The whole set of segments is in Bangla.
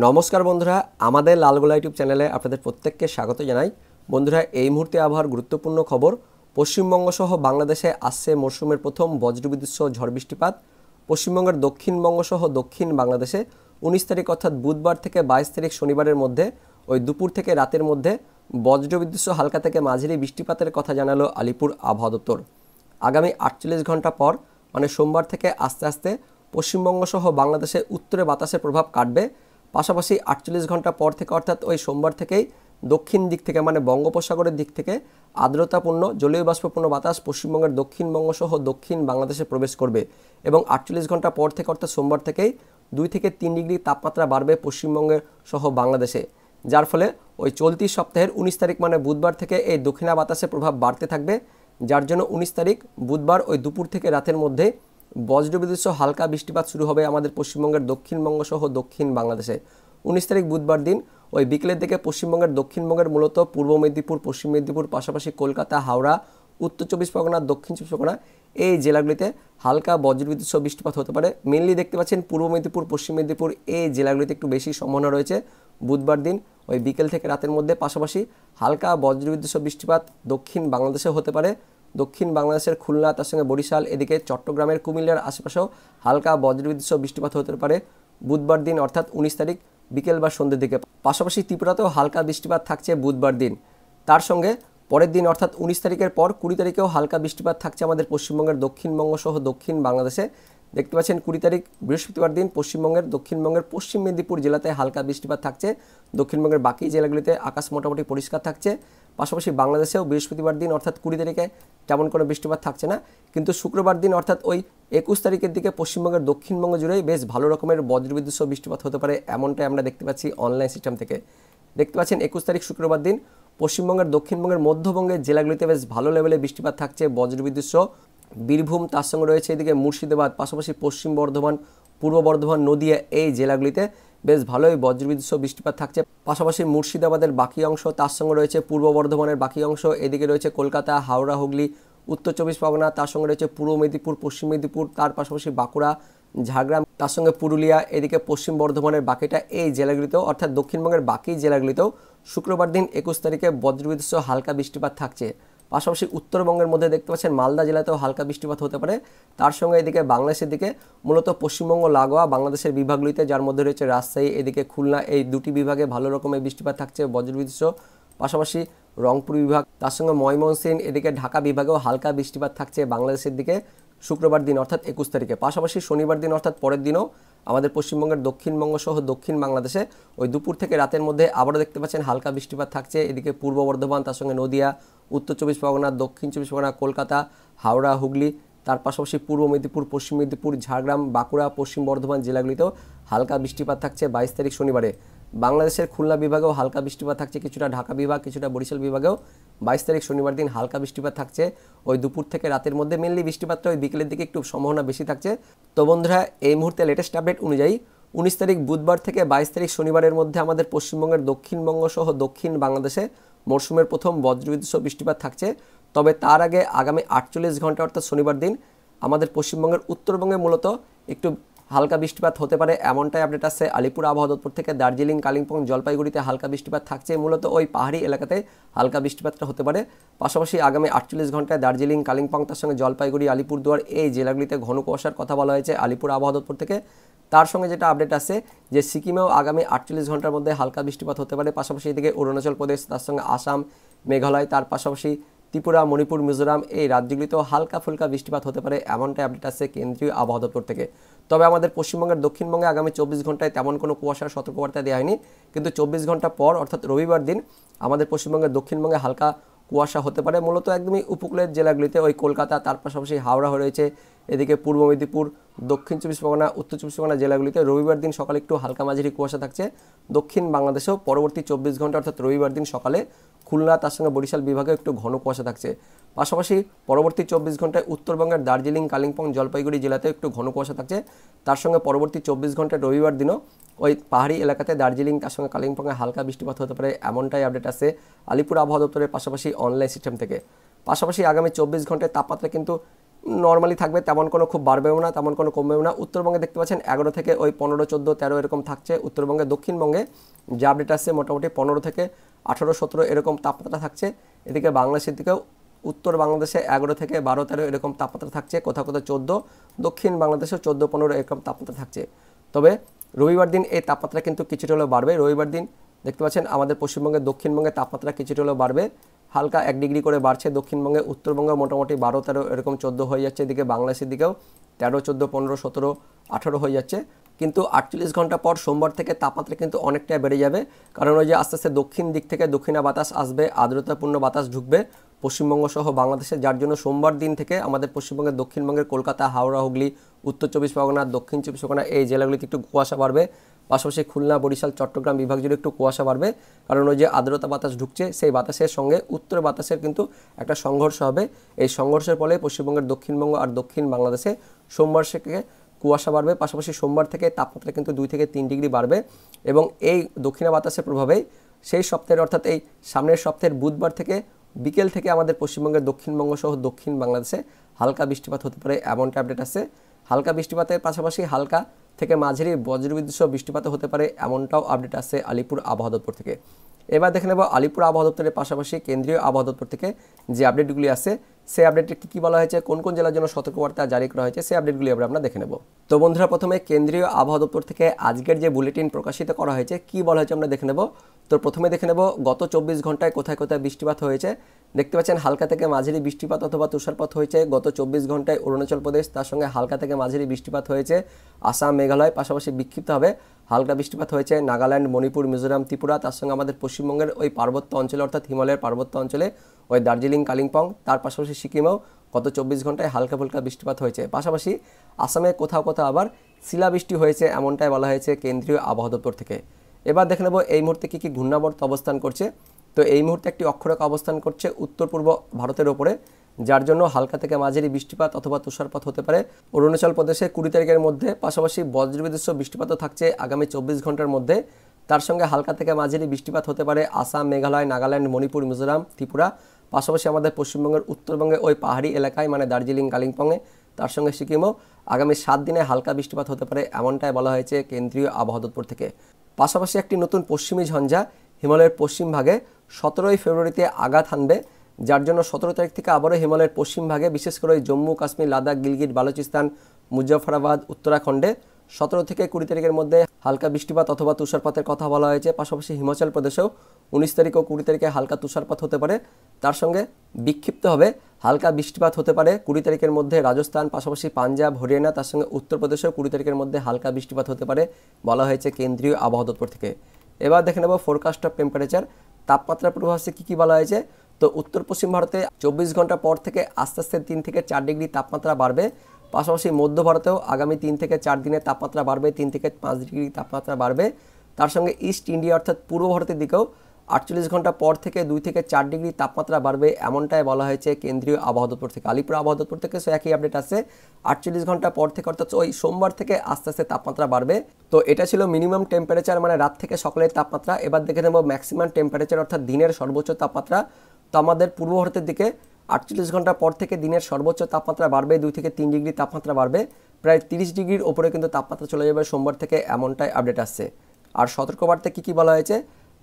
নমস্কার বন্ধুরা, আমাদের লালগোলা ইউটিউব চ্যানেলে আপনাদের প্রত্যেককে স্বাগত জানাই। বন্ধুরা, এই মুহূর্তে আবহাওয়ার গুরুত্বপূর্ণ খবর। পশ্চিমবঙ্গ সহ বাংলাদেশে আসছে মরশুমের প্রথম বজ্রবিদ্যুৎ সহ ঝড় বৃষ্টিপাত। পশ্চিমবঙ্গের দক্ষিণবঙ্গ সহ দক্ষিণ বাংলাদেশে 19 তারিখ অর্থাৎ বুধবার থেকে 22 তারিখ শনিবারের মধ্যে ওই দুপুর থেকে রাতের মধ্যে বজ্রবিদ্যুৎ সহ হালকা থেকে মাঝারি বৃষ্টিপাতের কথা জানালো আলিপুর আবহাওয়া দপ্তর। আগামী 48 ঘন্টা পর মানে সোমবার থেকে আস্তে আস্তে পশ্চিমবঙ্গ সহ বাংলাদেশে উত্তরে বাতাসের প্রভাব কাটবে। পাশাপাশি 48 ঘন্টা পর থেকে অর্থাৎ ওই সোমবার থেকেই দক্ষিণ দিক থেকে মানে বঙ্গোপসাগরের দিক থেকে আর্দ্রতাপূর্ণ জলীয় বাষ্পপূর্ণ বাতাস পশ্চিমবঙ্গের দক্ষিণবঙ্গ সহ দক্ষিণ বাংলাদেশে প্রবেশ করবে এবং 48 ঘন্টা পর থেকে অর্থাৎ সোমবার থেকেই 2 থেকে 3 ডিগ্রি তাপমাত্রা বাড়বে পশ্চিমবঙ্গের সহ বাংলাদেশে, যার ফলে ওই চলতি সপ্তাহের 19 তারিখ মানে বুধবার থেকে এই দক্ষিণা বাতাসের প্রভাব বাড়তে থাকবে, যার জন্য 19 তারিখ বুধবার ওই দুপুর থেকে রাতের মধ্যে বজ্রবিদ্যুৎ সহ হালকা বৃষ্টিপাত শুরু হবে আমাদের পশ্চিমবঙ্গের দক্ষিণবঙ্গ সহ দক্ষিণ বাংলাদেশে। 19 তারিখ বুধবার দিন ওই বিকেলের দিকে পশ্চিমবঙ্গের দক্ষিণবঙ্গের মূলত পূর্ব মেদিনীপুর, পশ্চিম মেদিনীপুর, পাশাপাশি কলকাতা, হাওড়া, উত্তর 24 পরগনা, দক্ষিণ 24 পরগনা এই জেলাগুলিতে হালকা বজ্রবিদ্যুৎ সহ বৃষ্টিপাত হতে পারে। মেনলি দেখতে পাচ্ছেন পূর্ব মেদিনীপুর, পশ্চিম মেদিনীপুর এই জেলাগুলিতে একটু বেশি সম্ভাবনা রয়েছে বুধবার দিন ওই বিকেল থেকে রাতের মধ্যে। পাশাপাশি হালকা বজ্রবিদ্যুৎ সহ বৃষ্টিপাত দক্ষিণ বাংলাদেশে হতে পারে। দক্ষিণ বাংলাদেশের খুলনা, তার সঙ্গে বরিশাল, এদিকে চট্টগ্রামের কুমিল্লার আশেপাশেও হালকা বজ্রবিদ্যুৎ সহ বৃষ্টিপাত হতে পারে বুধবার দিন অর্থাৎ 19 তারিখ বিকেল বা সন্ধ্যের দিকে। পাশাপাশি ত্রিপুরাতেও হালকা বৃষ্টিপাত থাকছে বুধবার দিন। তার সঙ্গে পরের দিন অর্থাৎ 19 তারিখের পর 20 তারিখেও হালকা বৃষ্টিপাত থাকছে আমাদের পশ্চিমবঙ্গের দক্ষিণবঙ্গ সহ দক্ষিণ বাংলাদেশে। দেখতে পাচ্ছেন 20 তারিখ বৃহস্পতিবার দিন পশ্চিমবঙ্গের দক্ষিণবঙ্গের পশ্চিম মেদিনীপুর জেলাতে হালকা বৃষ্টিপাত থাকছে। দক্ষিণবঙ্গের বাকি জেলাগুলিতে আকাশ মোটামুটি পরিষ্কার থাকছে। পাশাপাশি বাংলাদেশেও বৃহস্পতিবার দিন অর্থাৎ 20 তারিখে তেমন কোনো বৃষ্টিপাত থাকছে না, কিন্তু শুক্রবার দিন অর্থাৎ ওই 21 তারিখের দিকে পশ্চিমবঙ্গের দক্ষিণবঙ্গ জুড়েই বেশ ভালো রকমের বজ্রবিদ্যুৎ সহ বৃষ্টিপাত হতে পারে, এমনটাই আমরা দেখতে পাচ্ছি অনলাইন সিস্টেম থেকে। দেখতে পাচ্ছেন 21 তারিখ শুক্রবার দিন পশ্চিমবঙ্গের দক্ষিণবঙ্গের মধ্যবঙ্গের জেলাগুলিতে বেশ ভালো লেভেলে বৃষ্টিপাত থাকছে বজ্রবিদ্যুৎ সহ। বীরভূম, তার সঙ্গে রয়েছে এদিকে মুর্শিদাবাদ, পাশাপাশি পশ্চিম বর্ধমান, পূর্ব বর্ধমান, নদিয়া এই জেলাগুলিতে বেশ ভালোই বজ্রবিদ্যুৎ সহ বৃষ্টিপাত থাকছে। পাশাপাশি মুর্শিদাবাদের বাকি অংশ, তার সঙ্গে রয়েছে পূর্ব বর্ধমানের বাকি অংশ, এদিকে রয়েছে কলকাতা, হাওড়া, হুগলি, উত্তর 24 পরগনা, তার সঙ্গে রয়েছে পূর্ব মেদিনীপুর, পশ্চিম মেদিনীপুর, তার পাশাপাশি বাঁকুড়া, ঝাড়গ্রাম, তার সঙ্গে পুরুলিয়া, এদিকে পশ্চিম বর্ধমানের বাকিটা এই জেলাগুলিতেও অর্থাৎ দক্ষিণবঙ্গের বাকি জেলাগুলিতেও শুক্রবার দিন 21 তারিখে বজ্রবিদ্যুৎ সহ হালকা বৃষ্টিপাত থাকছে। পাশাপাশি উত্তরবঙ্গের মধ্যে দেখতে পাচ্ছেন মালদা জেলাতেও হালকা বৃষ্টিপাত হতে পারে। তার সঙ্গে এদিকে বাংলাদেশের দিকে মূলত পশ্চিমবঙ্গ লাগোয়া বাংলাদেশের বিভাগগুলিতে, যার মধ্যে রয়েছে রাজশাহী, এদিকে খুলনা, এই দুটি বিভাগে ভালো রকমের বৃষ্টিপাত থাকছে বজ্রবিদ্যুৎ সহ। পাশাপাশি রংপুর বিভাগ, তার সঙ্গে ময়মনসিংহ, এদিকে ঢাকা বিভাগেও হালকা বৃষ্টিপাত থাকছে বাংলাদেশের দিকে শুক্রবার দিন অর্থাৎ 21 তারিখে। পাশাপাশি শনিবার দিন অর্থাৎ পরের দিনও আমাদের পশ্চিমবঙ্গের দক্ষিণবঙ্গ সহ দক্ষিণ বাংলাদেশে ওই দুপুর থেকে রাতের মধ্যে আবারও দেখতে পাচ্ছেন হালকা বৃষ্টিপাত থাকছে। এদিকে পূর্ব বর্ধমান, তার সঙ্গে নদিয়া, উত্তর 24 পরগনা, দক্ষিণ 24 পরগনা, কলকাতা, হাওড়া, হুগলি, তার পাশাপাশি পূর্ব মেদিনীপুর, পশ্চিম মেদিনীপুর, ঝাড়গ্রাম, বাঁকুড়া, পশ্চিম বর্ধমান জেলাগুলিতেও হালকা বৃষ্টিপাত থাকছে 22 তারিখ শনিবারে। বাংলাদেশের খুলনা বিভাগেও হালকা বৃষ্টিপাত থাকছে, কিছুটা ঢাকা বিভাগ, কিছুটা বরিশাল বিভাগেও 22 তারিখ শনিবার দিন হালকা বৃষ্টিপাত থাকছে ওই দুপুর থেকে রাতের মধ্যে। মেনলি বৃষ্টিপাতটা ওই বিকেলের দিকে একটু সম্ভাবনা বেশি থাকছে। তো বন্ধুরা, এই মুহূর্তে লেটেস্ট আপডেট অনুযায়ী 19 তারিখ বুধবার থেকে 22 তারিখ শনিবারের মধ্যে আমাদের পশ্চিমবঙ্গের দক্ষিণবঙ্গ সহ দক্ষিণ বাংলাদেশে মরশুমের প্রথম বজ্রবিদ্যুৎ সহ বৃষ্টিপাত থাকছে। তবে তার আগে আগামী 48 ঘন্টা অর্থাৎ শনিবার দিন আমাদের পশ্চিমবঙ্গের উত্তরবঙ্গে মূলত একটু হালকা বৃষ্টিপাত হতে পারে, এমনটাই আপডেট আসছে আলিপুর আবহাওয়া দপ্তর থেকে। দার্জিলিং, কালিম্পং, জলপাইগুড়িতে হালকা বৃষ্টিপাত থাকছে, মূলত ওই পাহাড়ি এলাকাতে হালকা বৃষ্টিপাতটা হতে পারে। পাশাপাশি আগামী 48 ঘন্টায় দার্জিলিং, কালিম্পং, তার সঙ্গে জলপাইগুড়ি, আলিপুরদুয়ার এই জেলাগুলিতে ঘন কুয়াশার কথা বলা হয়েছে আলিপুর আবহাওয়া দপ্তর থেকে। তার সঙ্গে যেটা আপডেট আছে যে সিকিমেও আগামী 48 ঘন্টার মধ্যে হালকা বৃষ্টিপাত হতে পারে। পাশাপাশি এদিকে অরুণাচল প্রদেশ, তার সঙ্গে আসাম, মেঘালয়, তার পাশাপাশি ত্রিপুরা, মণিপুর, মিজোরাম এই রাজ্যগুলিতেও হালকা ফুলকা বৃষ্টিপাত হতে পারে, এমনটাই আপডেট আছে কেন্দ্রীয় আবহাওয়া দপ্তর থেকে। তবে আমাদের পশ্চিমবঙ্গের দক্ষিণবঙ্গে আগামী 24 ঘন্টায় তেমন কোনো কুয়াশার সতর্কবার্তা দেওয়া হয়নি, কিন্তু 24 ঘন্টা পর অর্থাৎ রবিবার দিন আমাদের পশ্চিমবঙ্গের দক্ষিণবঙ্গে হালকা কুয়াশা হতে পারে, মূলত একদমই উপকূলের জেলাগুলিতে ওই কলকাতা, তার পাশাপাশি হাওড়া রয়েছে, এদিকে পূর্ব মেদিনীপুর, দক্ষিণ 24 পরগনা, উত্তর 24 পরগনা জেলাগুলিতে রবিবার দিন সকালে একটু হালকা মাঝারি কুয়াশা থাকছে। দক্ষিণ বাংলাদেশেও পরবর্তী 24 ঘন্টা অর্থাৎ রবিবার দিন সকালে খুলনা, তার সঙ্গে বরিশাল বিভাগে একটু ঘন কুয়াশা থাকছে। পাশাপাশি পরবর্তী 24 ঘন্টায় উত্তরবঙ্গের দার্জিলিং, কালিম্পং, জলপাইগুড়ি জেলাতে একটু ঘন কুয়াশা থাকছে। তার সঙ্গে পরবর্তী 24 ঘন্টায় রবিবার দিনও ওই পাহাড়ি এলাকাতে দার্জিলিং, তার সঙ্গে কালিম্পংয়ে হালকা বৃষ্টিপাত হতে পারে, এমনটাই আপডেট আছে আলিপুর আবহাওয়া দপ্তরের পাশাপাশি অনলাইন সিস্টেম থেকে। পাশাপাশি আগামী 24 ঘন্টায় তাপমাত্রা কিন্তু নর্মালি থাকবে, তেমন কোনো খুব বাড়বেও না, তেমন কোনো কমবেও না। উত্তরবঙ্গে দেখতে পাচ্ছেন 11 থেকে ওই 15, 14, 13 এরকম থাকছে উত্তরবঙ্গে। দক্ষিণবঙ্গে যে আপডেট আসছে মোটামুটি 15 থেকে 18, 17 এরকম তাপমাত্রা থাকছে। এদিকে বাংলাদেশের দিকেও উত্তর বাংলাদেশে 11 থেকে 12, 13 এরকম তাপমাত্রা থাকছে, কোথাও কোথাও 14, দক্ষিণ বাংলাদেশেও 14, 15 এরকম তাপমাত্রা থাকছে। তবে রবিবার দিন এই তাপমাত্রা কিন্তু কিছুটা হলেও বাড়বে। রবিবার দিন দেখতে পাচ্ছেন আমাদের পশ্চিমবঙ্গে দক্ষিণবঙ্গে তাপমাত্রা কিছুটা হলেও বাড়বে, হালকা 1 ডিগ্রি করে বাড়ছে দক্ষিণবঙ্গে। উত্তরবঙ্গে মোটামুটি 12, 13 এরকম 14 হয়ে যাচ্ছে। এদিকে বাংলাদেশের দিকেও 13, 14, 15, 17, 18 হয়ে যাচ্ছে। কিন্তু 48 ঘন্টা পর সোমবার থেকে তাপমাত্রা কিন্তু অনেকটাই বেড়ে যাবে, কারণ ওই যে আস্তে আস্তে দক্ষিণ দিক থেকে দক্ষিণা বাতাস আসবে, আর্দ্রতাপূর্ণ বাতাস ঢুকবে পশ্চিমবঙ্গ সহ বাংলাদেশে, যার জন্য সোমবার দিন থেকে আমাদের পশ্চিমবঙ্গের দক্ষিণবঙ্গের কলকাতা, হাওড়া, হুগলি, উত্তর 24 পরগনা, দক্ষিণ 24 পরগনা এই জেলাগুলিতে একটু কুয়াশা বাড়বে। পাশাপাশি খুলনা, বরিশাল, চট্টগ্রাম বিভাগ জুড়ে একটু কুয়াশা বাড়বে, কারণ ওই যে আর্দ্রতা বাতাস ঢুকছে, সেই বাতাসের সঙ্গে উত্তর বাতাসের কিন্তু একটা সংঘর্ষ হবে। এই সংঘর্ষের ফলে পশ্চিমবঙ্গের দক্ষিণবঙ্গ আর দক্ষিণ বাংলাদেশে সোমবার থেকে কুয়াশা বাড়বে। পাশাপাশি সোমবার থেকে তাপমাত্রা কিন্তু 2 থেকে 3 ডিগ্রি বাড়বে, এবং এই দক্ষিণা বাতাসের প্রভাবেই সেই সপ্তাহের অর্থাৎ এই সামনের সপ্তাহের বুধবার থেকে বিকেল থেকে আমাদের পশ্চিমবঙ্গের দক্ষিণবঙ্গ সহ দক্ষিণ বাংলাদেশে হালকা বৃষ্টিপাত হতে পারে, এমনটা আপডেট আছে। হালকা বৃষ্টিপাতের পাশাপাশি হালকা থেকে মাঝারি বজ্রবিদ্যুৎ সহ বৃষ্টিপাত হতে পারে, এমনটাও আপডেট আছে আলিপুর আবহাওয়া দপ্তর থেকে। এবার দেখে নেব আলিপুর আবহাওয়া দপ্তরের পাশাপাশি কেন্দ্রীয় আবহাওয়া দপ্তর থেকে যে আপডেটগুলি আছে, সেই আপডেটে কী বলা হয়েছে, কোন কোন জেলার জন্য সতর্কবার্তা জারি করা হয়েছে, সেই আপডেটগুলি আমরা দেখে নেব। তো বন্ধুরা, প্রথমে কেন্দ্রীয় আবহাওয়া দপ্তর থেকে আজকের যে বুলেটিন প্রকাশিত করা হয়েছে কী বলা হয়েছে আমরা দেখে নেব। তো প্রথমে দেখে নেব গত 24 ঘন্টায় কোথায় কোথায় বৃষ্টিপাত হয়েছে। দেখতে পাচ্ছেন হালকা থেকে মাঝারি বৃষ্টিপাত অথবা তুষারপাত হয়েছে গত 24 ঘন্টায় অরুণাচল প্রদেশ, তার সঙ্গে হালকা থেকে মাঝারি বৃষ্টিপাত হয়েছে আসাম, মেঘালয়, পাশাপাশি বিক্ষিপ্তভাবে হালকা বৃষ্টিপাত হয়েছে নাগাল্যান্ড, মণিপুর, মিজোরাম, ত্রিপুরা, তার সঙ্গে আমাদের পশ্চিমবঙ্গের ওই পার্বত্য অঞ্চলে অর্থাৎ হিমালয়ের পার্বত্য অঞ্চলে ওই দার্জিলিং, কালিম্পং, তার পাশাপাশি সিকিমেও গত 24 ঘন্টায় হালকা ফুলকা বৃষ্টিপাত হয়েছে। পাশাপাশি আসামে কোথাও কোথাও আবার শিলাবৃষ্টি হয়েছে, এমনটাই বলা হয়েছে কেন্দ্রীয় আবহাওয়া দপ্তর থেকে। এবার দেখে নেব এই মুহূর্তে কী কী ঘূর্ণাবর্ত অবস্থান করছে। তো এই মুহূর্তে একটি অক্ষরেখা অবস্থান করছে উত্তর পূর্ব ভারতের ওপরে, যার জন্য হালকা থেকে মাঝারি বৃষ্টিপাত অথবা তুষারপাত হতে পারে অরুণাচল প্রদেশে 20 তারিখের মধ্যে। পাশাপাশি বজ্রবিদ্যুৎ সহ বৃষ্টিপাতও থাকছে আগামী 24 ঘন্টার মধ্যে। তার সঙ্গে হালকা থেকে মাঝারি বৃষ্টিপাত হতে পারে আসাম, মেঘালয়, নাগাল্যান্ড, মণিপুর, মিজোরাম, ত্রিপুরা, পাশাপাশি আমাদের পশ্চিমবঙ্গের উত্তরবঙ্গে ওই পাহাড়ি এলাকায় মানে দার্জিলিং, কালিম্পংয়ে, তার সঙ্গে সিকিমও আগামী 7 দিনে হালকা বৃষ্টিপাত হতে পারে, এমনটাই বলা হয়েছে কেন্দ্রীয় আবহাওয়া দপ্তর থেকে। পাশাপাশি একটি নতুন পশ্চিমী ঝঞ্ঝা হিমালয়ের পশ্চিম ভাগে 17 ফেব্রুয়ারিতে আঘাত হানবে, যার জন্য 17 তারিখ থেকে আবারও হিমালয়ের পশ্চিম ভাগে বিশেষ করে জম্মু, কাশ্মীর, লাদাখ, গিলগিট, বালুচিস্তান, মুজফফরাবাদ, উত্তরাখণ্ডে 17 থেকে 20 তারিখের মধ্যে হালকা বৃষ্টিপাত অথবা তুষারপাতের কথা বলা হয়েছে। পাশাপাশি হিমাচল প্রদেশেও 19 তারিখ ও 20 তারিখে হালকা তুষারপাত হতে পারে, তার সঙ্গে বিক্ষিপ্তভাবে হালকা বৃষ্টিপাত হতে পারে 20 তারিখের মধ্যে রাজস্থান, পাশাপাশি পাঞ্জাব, হরিয়ানা, তার সঙ্গে উত্তরপ্রদেশেও 20 তারিখের মধ্যে হালকা বৃষ্টিপাত হতে পারে, বলা হয়েছে কেন্দ্রীয় আবহাওয়া দপ্তর থেকে। এবার দেখে নেব ফোরকাস্ট অফ টেম্পারেচার, তাপমাত্রার পূর্বাভাসে কী বলা হয়েছে। তো উত্তর পশ্চিম ভারতে 24 ঘন্টা পর থেকে আস্তে আস্তে 3 থেকে 4 ডিগ্রি তাপমাত্রা বাড়বে। পাশাপাশি মধ্য ভারতেও আগামী 3 থেকে 4 দিনে তাপমাত্রা বাড়বে, 3 থেকে 5 ডিগ্রি তাপমাত্রা বাড়বে। তার সঙ্গে ইস্ট ইন্ডিয়া অর্থাৎ পূর্ব ভারতের দিকেও 48 ঘন্টা পর থেকে 2 থেকে 4 ডিগ্রি তাপমাত্রা বাড়বে, এমনটাই বলা হয়েছে কেন্দ্রীয় আবহাওয়া দপ্তর থেকে। আলিপুর আবহাওয়া দপ্তর থেকে একই আপডেট আছে, 48 ঘন্টা পর থেকে অর্থাৎ ওই সোমবার থেকে আস্তে আস্তে তাপমাত্রা বাড়বে। তো এটা ছিল মিনিমাম টেম্পারেচার মানে রাত থেকে সকালের তাপমাত্রা। এবার দেখে নেব ম্যাক্সিমাম টেম্পারেচার অর্থাৎ দিনের সর্বোচ্চ তাপমাত্রা। তো আমাদের পূর্ব ভারতের দিকে 48 ঘন্টা পর থেকে দিনের সর্বোচ্চ তাপমাত্রা বাড়বে, 2 থেকে 3 ডিগ্রি তাপমাত্রা বাড়বে, প্রায় 30 ডিগ্রির ওপরে কিন্তু তাপমাত্রা চলে যাবে সোমবার থেকে, এমনটাই আপডেট আসছে। আর সতর্কবার্তা কী বলা হয়েছে,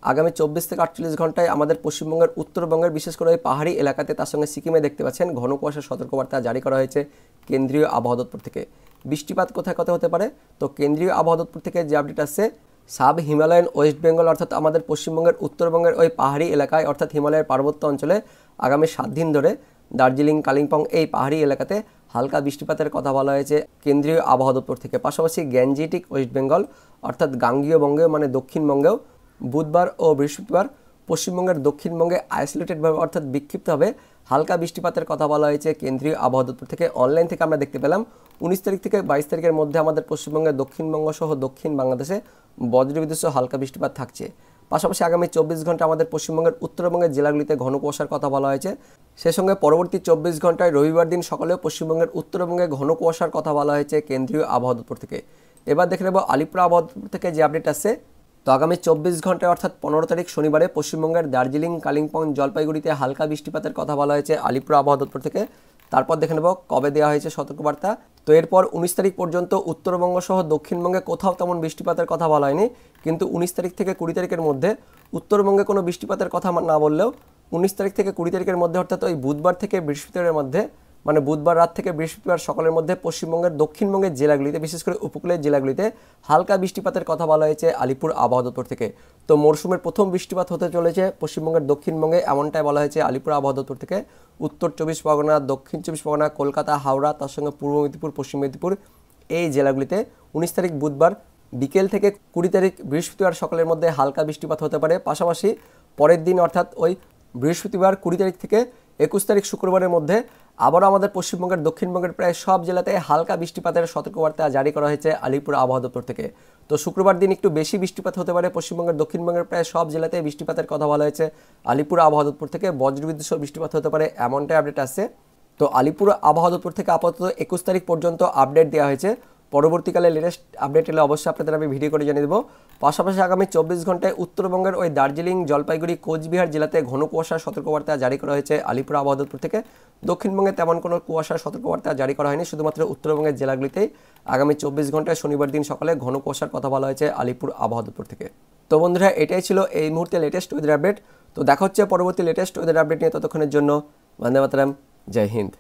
আগামী 24 থেকে 48 ঘন্টায় আমাদের পশ্চিমবঙ্গের উত্তরবঙ্গের বিশেষ করে পাহাড়ি এলাকাতে, তার সঙ্গে সিকিমে দেখতে পাচ্ছেন ঘন কুয়াশার সতর্কবার্তা জারি করা হয়েছে কেন্দ্রীয় আবহাওয়া দপ্তর থেকে। বৃষ্টিপাত কোথায় কোথায় হতে পারে, তো কেন্দ্রীয় আবহাওয়া দপ্তর থেকে যে আপডেট আসছে, সাব হিমালয়ান ওয়েস্ট বেঙ্গল অর্থাৎ আমাদের পশ্চিমবঙ্গের উত্তরবঙ্গের ওই পাহাড়ি এলাকায় অর্থাৎ হিমালয়ের পার্বত্য অঞ্চলে আগামী 7 দিন ধরে দার্জিলিং, কালিম্পং এই পাহাড়ি এলাকাতে হালকা বৃষ্টিপাতের কথা বলা হয়েছে কেন্দ্রীয় আবহাওয়া দপ্তর থেকে। পাশাপাশি গ্যাঞ্জেটিক ওয়েস্ট বেঙ্গল অর্থাৎ গাঙ্গীয় বঙ্গেও মানে দক্ষিণবঙ্গেও বুধবার ও বৃহস্পতিবার পশ্চিমবঙ্গের দক্ষিণবঙ্গে আইসোলেটেডভাবে অর্থাৎ বিক্ষিপ্তভাবে হালকা বৃষ্টিপাতের কথা বলা হয়েছে কেন্দ্রীয় আবহাওয়া দপ্তর থেকে। অনলাইন থেকে আমরা দেখতে পেলাম 19 তারিখ থেকে 22 তারিখের মধ্যে আমাদের পশ্চিমবঙ্গের দক্ষিণবঙ্গ সহ দক্ষিণ বাংলাদেশে বজ্রবিদ্যুৎ সহ হালকা বৃষ্টিপাত থাকছে। পাশাপাশি আগামী 24 ঘন্টা আমাদের পশ্চিমবঙ্গের উত্তরবঙ্গের জেলাগুলিতে ঘন কুয়াশার কথা বলা হয়েছে। সেই সঙ্গে পরবর্তী 24 ঘন্টায় রবিবার দিন সকালেও পশ্চিমবঙ্গের উত্তরবঙ্গে ঘন কুয়াশার কথা বলা হয়েছে কেন্দ্রীয় আবহাওয়া দপ্তর থেকে। এবার দেখে নেব আলিপুর আবহাওয়া দপ্তর থেকে যে আপডেট আসছে। তো আগামী 24 ঘন্টায় অর্থাৎ 15 তারিখ শনিবারে পশ্চিমবঙ্গের দার্জিলিং, কালিম্পং, জলপাইগুড়িতে হালকা বৃষ্টিপাতের কথা বলা হয়েছে আলিপুর আবহাওয়া দপ্তর থেকে। তারপর দেখে নেব কবে দেওয়া হয়েছে সতর্কবার্তা। তো এরপর 19 তারিখ পর্যন্ত উত্তরবঙ্গ সহ দক্ষিণবঙ্গে কোথাও তেমন বৃষ্টিপাতের কথা বলা হয়নি, কিন্তু 19 তারিখ থেকে 20 তারিখের মধ্যে উত্তরবঙ্গে কোনো বৃষ্টিপাতের কথা না বললেও 19 তারিখ থেকে 20 তারিখের মধ্যে অর্থাৎ ওই বুধবার থেকে বৃহস্পতিবারের মধ্যে, মানে বুধবার রাত থেকে বৃহস্পতিবার সকালের মধ্যে পশ্চিমবঙ্গের দক্ষিণবঙ্গের জেলাগুলিতে, বিশেষ করে উপকূলের জেলাগুলিতে হালকা বৃষ্টিপাতের কথা বলা হয়েছে আলিপুর আবহাওয়া দপ্তর থেকে। তো মরশুমের প্রথম বৃষ্টিপাত হতে চলেছে পশ্চিমবঙ্গের দক্ষিণবঙ্গে, এমনটাই বলা হয়েছে আলিপুর আবহাওয়া দপ্তর থেকে। উত্তর 24 পরগনা, দক্ষিণ 24 পরগনা, কলকাতা, হাওড়া, তার সঙ্গে পূর্ব মেদিনীপুর, পশ্চিম মেদিনীপুর, এই জেলাগুলিতে 19 তারিখ বুধবার বিকেল থেকে 20 তারিখ বৃহস্পতিবার সকালের মধ্যে হালকা বৃষ্টিপাত হতে পারে। পাশাপাশি পরের দিন অর্থাৎ ওই বৃহস্পতিবার 20 তারিখ থেকে 21 তারিখ শুক্রবারের মধ্যে আবারও আমাদের পশ্চিমবঙ্গের দক্ষিণবঙ্গের প্রায় সব জেলাতে হালকা বৃষ্টিপাতের সতর্কবার্তা জারি করা হয়েছে আলিপুর আবহাওয়া দপ্তর থেকে। তো শুক্রবার দিন একটু বেশি বৃষ্টিপাত হতে পারে পশ্চিমবঙ্গের দক্ষিণবঙ্গের প্রায় সব জেলাতে বৃষ্টিপাতের কথা বলা হয়েছে আলিপুর আবহাওয়া দপ্তর থেকে। বজ্রবিদ্যুৎ সহ বৃষ্টিপাত হতে পারে এমনটাই আপডেট আসছে। তো আলিপুর আবহাওয়া দপ্তর থেকে আপাতত 21 তারিখ পর্যন্ত আপডেট দেওয়া হয়েছে। পরবর্তীকালে লেটেস্ট আপডেট এলে অবশ্যই আপনাদের আমি ভিডিও করে জানিয়ে দেবো। পাশাপাশি আগামী 24 ঘন্টায় উত্তরবঙ্গের ওই দার্জিলিং, জলপাইগুড়ি, কোচবিহার জেলাতে ঘন কুয়াশার সতর্কবার্তা জারি করা হয়েছে আলিপুর আবহাওয়া দপ্তর থেকে। দক্ষিণবঙ্গে তেমন কোনো কুয়াশার সতর্কবার্তা জারি করা হয়নি, শুধুমাত্র উত্তরবঙ্গের জেলাগুলিতেই আগামী 24 ঘন্টায় শনিবার দিন সকালে ঘন কুয়াশার কথা বলা হয়েছে আলিপুর আবহাওয়া দপ্তর থেকে। তো বন্ধুরা, এটাই ছিল এই মুহূর্তে লেটেস্ট ওয়েদার আপডেট। তো দেখা হচ্ছে পরবর্তী লেটেস্ট ওয়েদার আপডেট নিয়ে। ততক্ষণের জন্য বন্দে মাতরম, জয় হিন্দ।